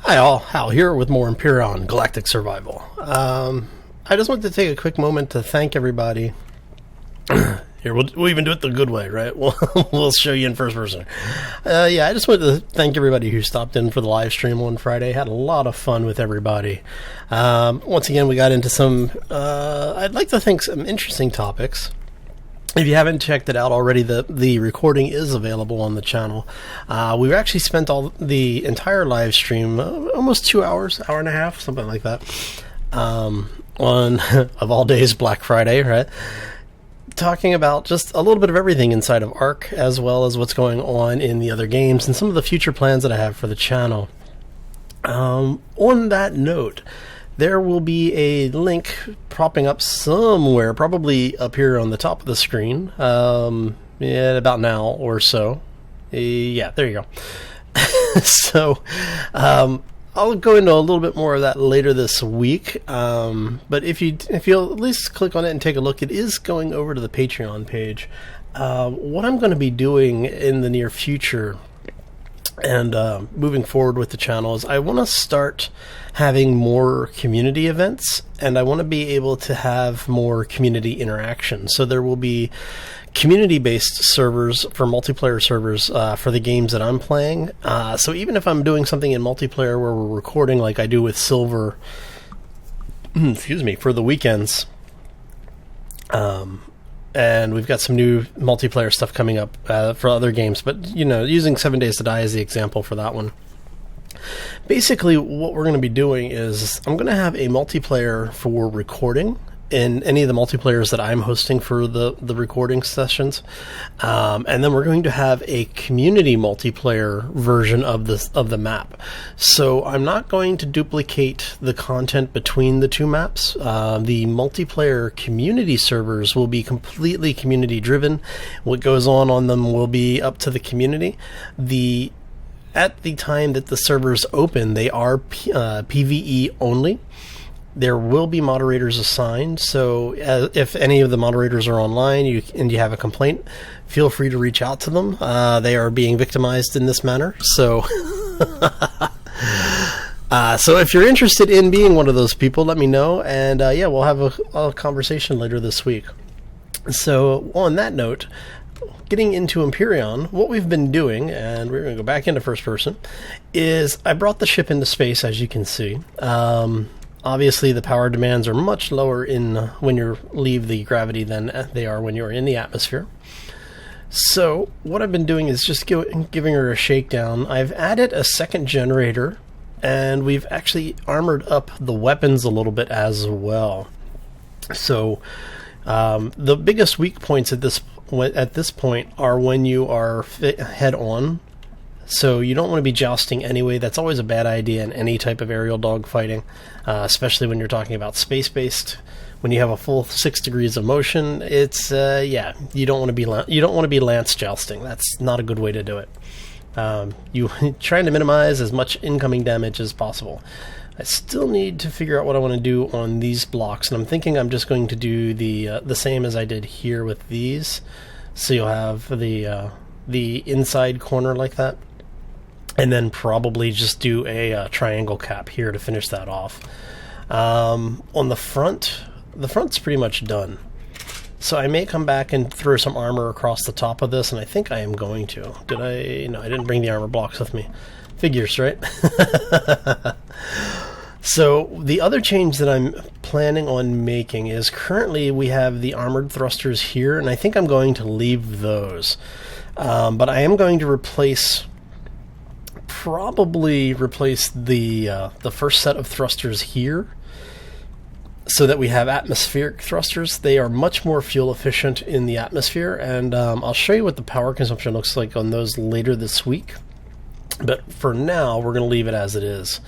Hi all, Hal here with more Empyrion Galactic Survival. I just wanted to take a quick moment to thank everybody. Here, we'll even do it the good way, right? We'll show you in first person. I just wanted to thank everybody who stopped in for the live stream on Friday. Had a lot of fun with everybody. Once again, we got into some, I'd like to think, some interesting topics. If you haven't checked it out already, the recording is available on the channel. We've actually spent the entire live stream, almost 2 hours, hour and a half, something like that, on, of all days, Black Friday, right? Talking about just a little bit of everything inside of ARK, as well as what's going on in the other games, and some of the future plans that I have for the channel. On that note, there will be a link propping up somewhere, probably up here on the top of the screen, about now or so. Yeah, there you go. So, I'll go into a little bit more of that later this week. But if you'll at least click on it and take a look, it is going over to the Patreon page. What I'm going to be doing in the near future and moving forward with the channel is I want to start having more community events, and I want to be able to have more community interaction. So there will be community-based servers for multiplayer servers for the games that I'm playing. So even if I'm doing something in multiplayer where we're recording like I do with Silver, excuse me, for the weekends, and we've got some new multiplayer stuff coming up for other games, but using 7 Days to Die as the example for that one. Basically, what we're going to be doing is I'm going to have a multiplayer for recording in any of the multiplayers that I'm hosting for the recording sessions, and then we're going to have a community multiplayer version of the map. So I'm not going to duplicate the content between the two maps. The multiplayer community servers will be completely community driven. What goes on them will be up to the community. At the time that the servers open, they are PvE only. There will be moderators assigned, so if any of the moderators are online and you have a complaint, feel free to reach out to them. They are being victimized in this manner, so so if you're interested in being one of those people, let me know, and we'll have a conversation later this week. So on that note, getting into Empyrion, what we've been doing, and we're going to go back into first person, is I brought the ship into space, as you can see. Obviously, the power demands are much lower when you leave the gravity than they are when you're in the atmosphere. So what I've been doing is just giving her a shakedown. I've added a second generator, and we've actually armored up the weapons a little bit as well. So the biggest weak points at this point are when you are head on. So you don't want to be jousting anyway. That's always a bad idea in any type of aerial dogfighting, especially when you're talking about space-based. When you have a full 6 degrees of motion, it's you don't want to be lance jousting. That's not a good way to do it. You trying to minimize as much incoming damage as possible. I still need to figure out what I want to do on these blocks, and I'm thinking I'm just going to do the same as I did here with these. So you'll have the inside corner like that, and then probably just do a triangle cap here to finish that off. On the front's pretty much done. So I may come back and throw some armor across the top of this, and I think I am going to. Did I? No, I didn't bring the armor blocks with me. Figures, right? So the other change that I'm planning on making is currently we have the armored thrusters here, and I think I'm going to leave those. But I am going to probably replace the first set of thrusters here, so that we have atmospheric thrusters. They are much more fuel efficient in the atmosphere, and I'll show you what the power consumption looks like on those later this week. But for now, we're going to leave it as it is.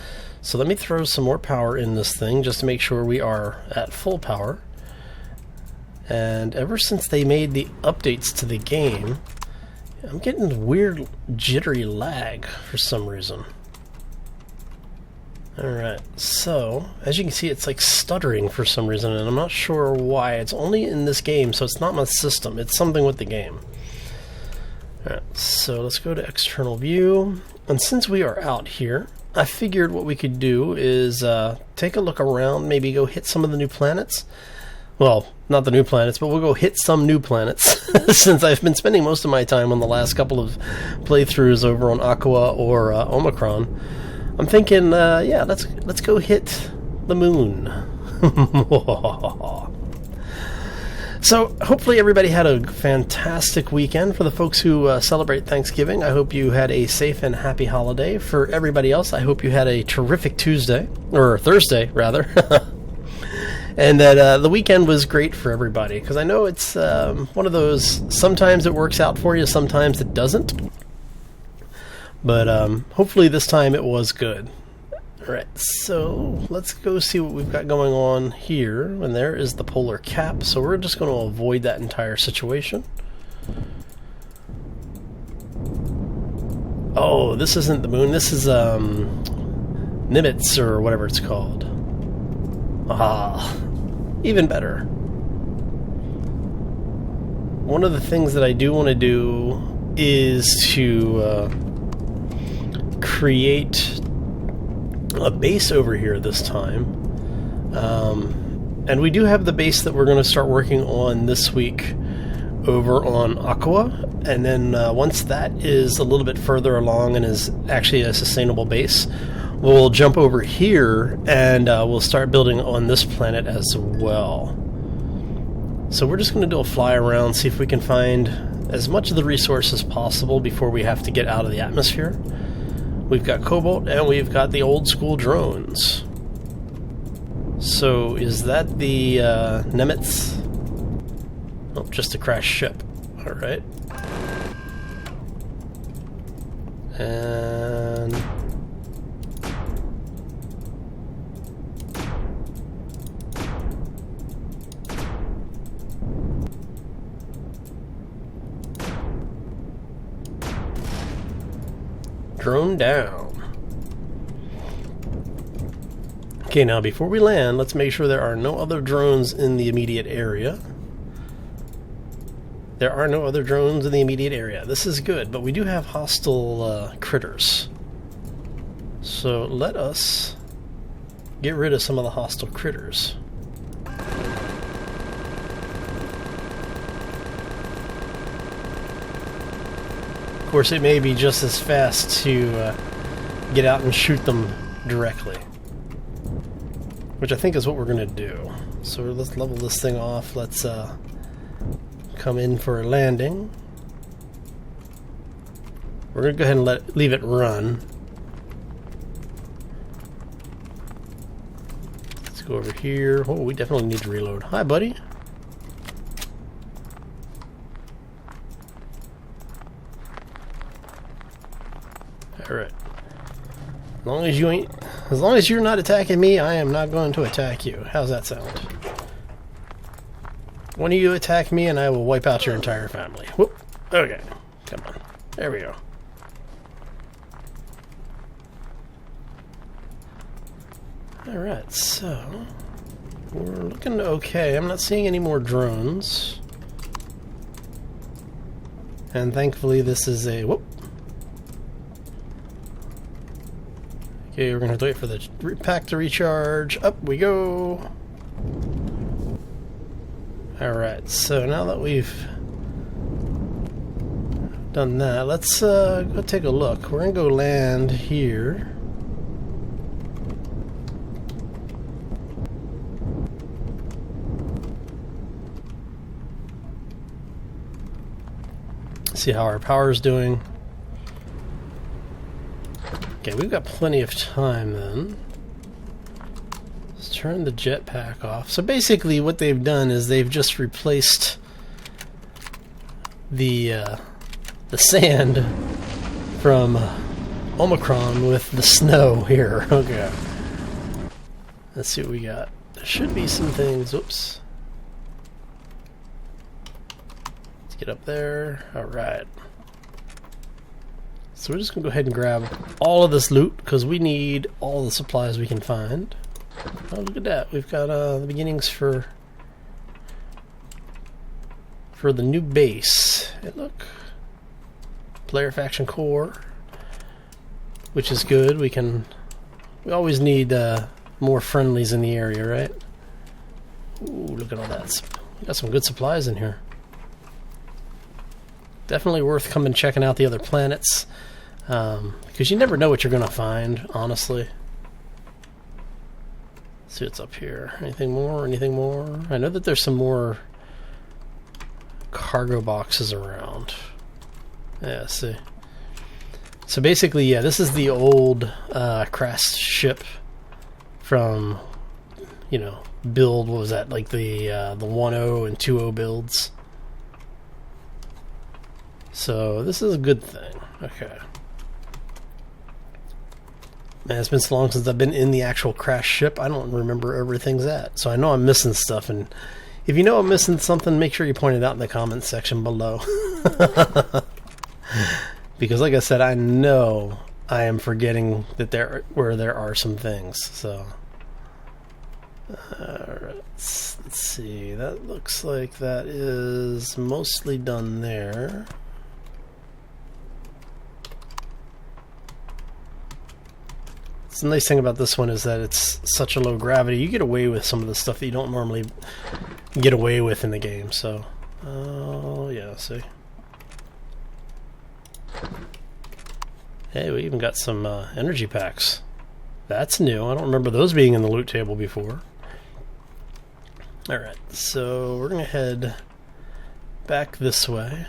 So let me throw some more power in this thing just to make sure we are at full power. And ever since they made the updates to the game, I'm getting weird jittery lag for some reason. Alright, so as you can see, it's like stuttering for some reason, and I'm not sure why. It's only in this game, so it's not my system. It's something with the game. Alright, so let's go to external view. And since we are out here, I figured what we could do is take a look around, maybe go hit some of the new planets. Well, not the new planets, but we'll go hit some new planets since I've been spending most of my time on the last couple of playthroughs over on Aqua or Omicron. I'm thinking, yeah, let's go hit the moon. So, hopefully everybody had a fantastic weekend. For the folks who celebrate Thanksgiving, I hope you had a safe and happy holiday. For everybody else, I hope you had a terrific Tuesday, or Thursday, rather. And that the weekend was great for everybody, because I know it's one of those, sometimes it works out for you, sometimes it doesn't. But hopefully this time it was good. Alright, so let's go see what we've got going on here. And there is the polar cap, so we're just going to avoid that entire situation. Oh, this isn't the moon, this is Nimitz, or whatever it's called. Ah, even better. One of the things that I do want to do is to create a base over here this time. And we do have the base that we're going to start working on this week over on Aqua. And then once that is a little bit further along and is actually a sustainable base, we'll jump over here and we'll start building on this planet as well. So we're just going to do a fly around, see if we can find as much of the resource as possible before we have to get out of the atmosphere. We've got Cobalt and we've got the old school drones. So is that the Nimitz? Oh, just a crashed ship. Alright. And drone down. Okay, now before we land, let's make sure there are no other drones in the immediate area. There are no other drones in the immediate area. This is good, but we do have hostile critters. So let us get rid of some of the hostile critters. Of course, it may be just as fast to get out and shoot them directly, which I think is what we're going to do. So let's level this thing off. Let's come in for a landing. We're going to go ahead and leave it run. Let's go over here. Oh, we definitely need to reload. Hi, buddy. Alright. As long as you're not attacking me, I am not going to attack you. How's that sound? One of you attack me and I will wipe out your entire family. Whoop. Okay. Come on. There we go. Alright, so we're looking okay. I'm not seeing any more drones. And thankfully this is a... Whoop. Okay, we're going to have to wait for the pack to recharge. Up we go. Alright, so now that we've done that, let's go take a look. We're going to go land here. See how our power's doing. Okay, we've got plenty of time then. Let's turn the jetpack off. So basically what they've done is they've just replaced the sand from Omicron with the snow here. Okay. Let's see what we got. There should be some things. Oops. Let's get up there. Alright. So we're just going to go ahead and grab all of this loot, because we need all the supplies we can find. Oh, look at that. We've got the beginnings for the new base. Hey, look. Player faction core, which is good. We can We always need more friendlies in the area, right? Ooh, look at all that. We got some good supplies in here. Definitely worth coming checking out the other planets. Because you never know what you're going to find, honestly. Let's see what's up here. Anything more? Anything more? I know that there's some more cargo boxes around. Yeah, see. So basically, yeah, this is the old crashed ship from, you know, build, what was that, like the 1.0 and 2.0 builds. So this is a good thing. Okay. Man, it's been so long since I've been in the actual crashed ship, I don't remember where everything's at. So I know I'm missing stuff, and if you know I'm missing something, make sure you point it out in the comments section below. Because like I said, I know I am forgetting that there are some things. So let's see. That looks like that is mostly done there. The nice thing about this one is that it's such a low gravity. You get away with some of the stuff that you don't normally get away with in the game. So, oh yeah, see. Hey, we even got some energy packs. That's new. I don't remember those being in the loot table before. Alright, so we're going to head back this way.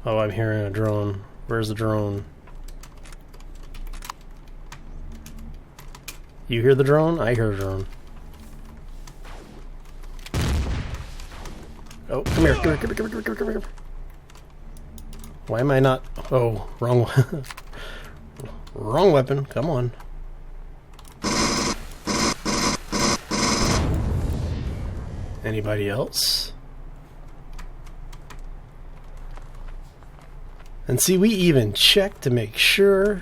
Oh, I'm hearing a drone. Where's the drone? You hear the drone? I hear a drone. Oh, come here, come here, come here, come here, come here, come here. Why am I not... Oh, wrong wrong weapon. Come on. Anybody else? And see, we even checked to make sure.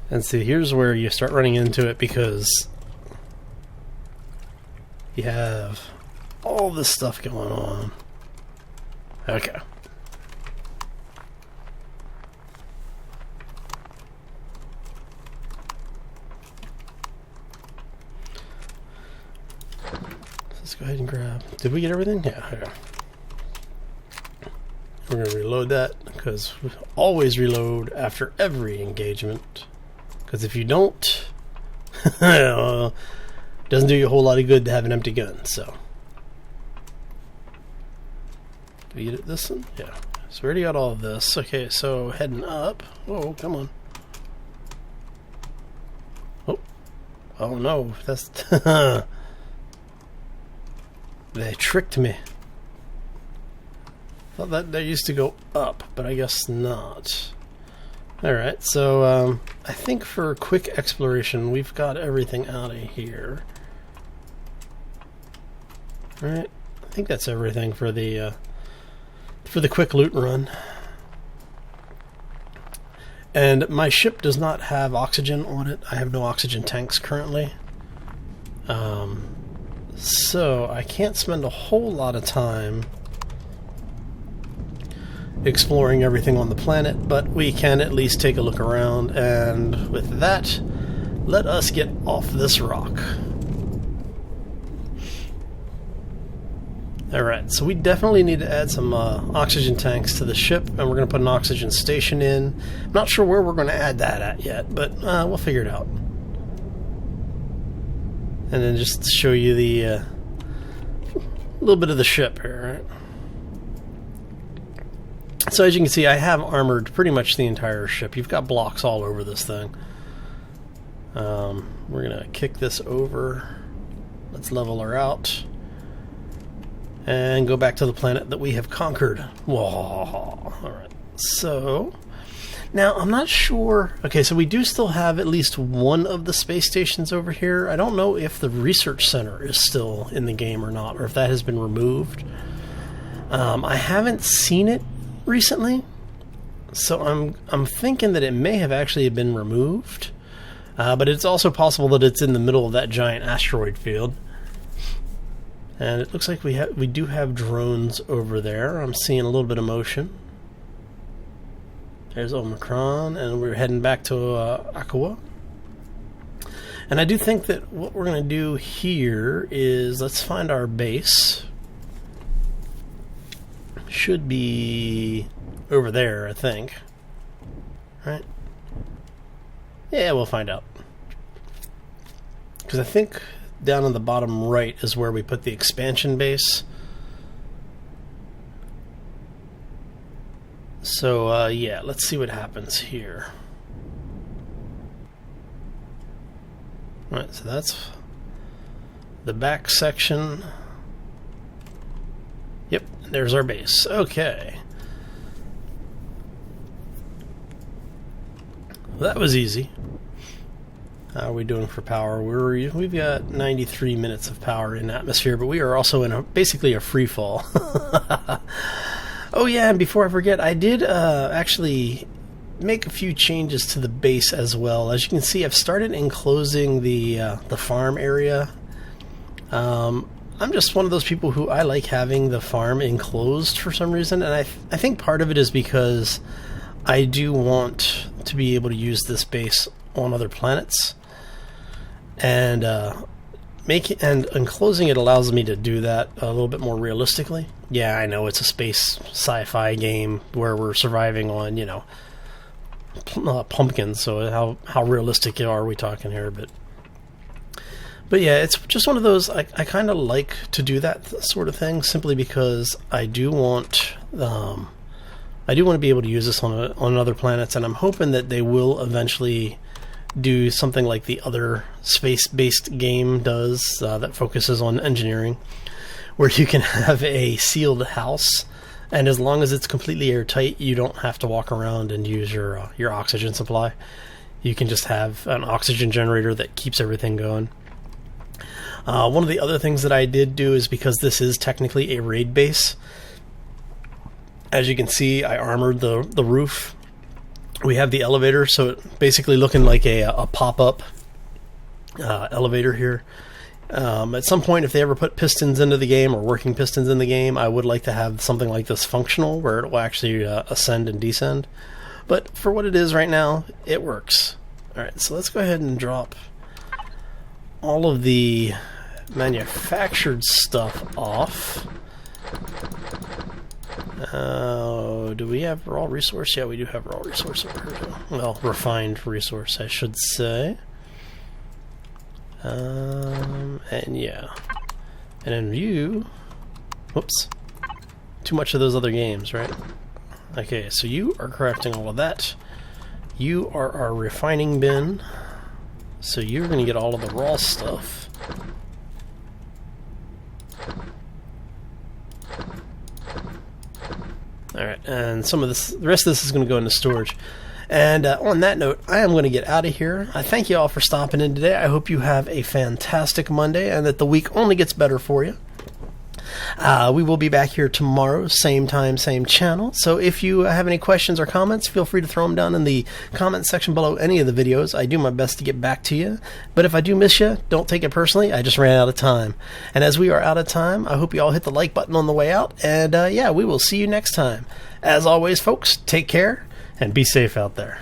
And see, here's where you start running into it, because you have all this stuff going on. Okay. Let's go ahead and grab... Did we get everything? Yeah, okay. We're going to reload that, because we always reload after every engagement. Because if you don't, it doesn't do you a whole lot of good to have an empty gun, so. Did we get this one? Yeah. So we already got all of this. Okay, so heading up. Oh, come on. Oh. Oh no, that's... They tricked me. Thought that used to go up, but I guess not. Alright, so I think for quick exploration, we've got everything out of here. Alright, I think that's everything for the quick loot run. And my ship does not have oxygen on it. I have no oxygen tanks currently. So I can't spend a whole lot of time exploring everything on the planet, but we can at least take a look around, and with that, let us get off this rock. Alright, so we definitely need to add some oxygen tanks to the ship, and we're going to put an oxygen station in. I'm not sure where we're going to add that at yet, but we'll figure it out. And then just to show you the little bit of the ship here, right? So as you can see, I have armored pretty much the entire ship. You've got blocks all over this thing. We're going to kick this over. Let's level her out. And go back to the planet that we have conquered. Whoa. Alright, so... Now, I'm not sure... Okay, so we do still have at least one of the space stations over here. I don't know if the research center is still in the game or not, or if that has been removed. I haven't seen it recently, so I'm thinking that it may have actually been removed. But it's also possible that it's in the middle of that giant asteroid field. And it looks like we do have drones over there. I'm seeing a little bit of motion. There's Omicron, and we're heading back to Aqua. And I do think that what we're going to do here is, let's find our base. Should be over there, I think. Right? Yeah, we'll find out. Because I think down on the bottom right is where we put the expansion base. So, yeah, let's see what happens here. Alright, so that's the back section. Yep, there's our base. Okay. Well, that was easy. How are we doing for power? We've got 93 minutes of power in atmosphere, but we are also in basically a free fall. Oh yeah, and before I forget, I did actually make a few changes to the base as well. As you can see, I've started enclosing the farm area. I'm just one of those people who I like having the farm enclosed for some reason, and I think part of it is because I do want to be able to use this base on other planets, and enclosing it allows me to do that a little bit more realistically. Yeah, I know it's a space sci-fi game where we're surviving on, you know, pumpkins, so how realistic are we talking here? But yeah, it's just one of those, I kind of like to do that sort of thing simply because I do want to be able to use this on other planets, and I'm hoping that they will eventually do something like the other space-based game does that focuses on engineering, where you can have a sealed house, and as long as it's completely airtight, you don't have to walk around and use your oxygen supply. You can just have an oxygen generator that keeps everything going. One of the other things that I did do is, because this is technically a raid base, as you can see, I armored the roof. We have the elevator, so it basically looking like a pop-up elevator here. At some point, if they ever put pistons into the game, or working pistons in the game, I would like to have something like this functional, where it will actually ascend and descend. But for what it is right now, it works. Alright, so let's go ahead and drop all of the manufactured stuff off. Do we have raw resource? Yeah, we do have raw resource over here. Well, refined resource, I should say. And yeah. And in view... Whoops. Too much of those other games, right? Okay, so you are crafting all of that. You are our refining bin. So you're going to get all of the raw stuff. Alright, and some of this, the rest of this is going to go into storage. And on that note, I am going to get out of here. I thank you all for stopping in today. I hope you have a fantastic Monday and that the week only gets better for you. We will be back here tomorrow, same time, same channel. So if you have any questions or comments, feel free to throw them down in the comment section below any of the videos. I do my best to get back to you. But if I do miss you, don't take it personally. I just ran out of time. And as we are out of time, I hope you all hit the like button on the way out. And yeah, we will see you next time. As always, folks, take care and be safe out there.